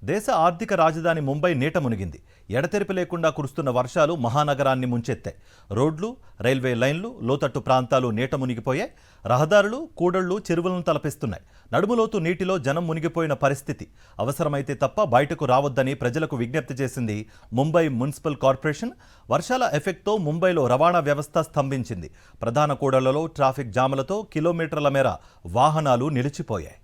దేశ ఆర్థిక రాజధాని ముంబై నీట మునిగింది. ఎడతెరిపి లేకుండా కురుస్తున్న వర్షాలు మహానగరాన్ని ముంచెత్తాయి. రోడ్లు, రైల్వే లైన్లు, లోతట్టు ప్రాంతాలు నీట మునిగిపోయాయి. రహదారులు, కూడళ్లు చెరువులను తలపిస్తున్నాయి. నడుములోతు నీటిలో జనం మునిగిపోయిన పరిస్థితి. అవసరమైతే తప్ప బయటకు రావద్దని ప్రజలకు విజ్ఞప్తి చేసింది ముంబై మున్సిపల్ కార్పొరేషన్. వర్షాల ఎఫెక్ట్తో ముంబైలో రవాణా వ్యవస్థ స్తంభించింది. ప్రధాన కూడళ్లలో ట్రాఫిక్ జాములతో కిలోమీటర్ల మేర వాహనాలు నిలిచిపోయాయి.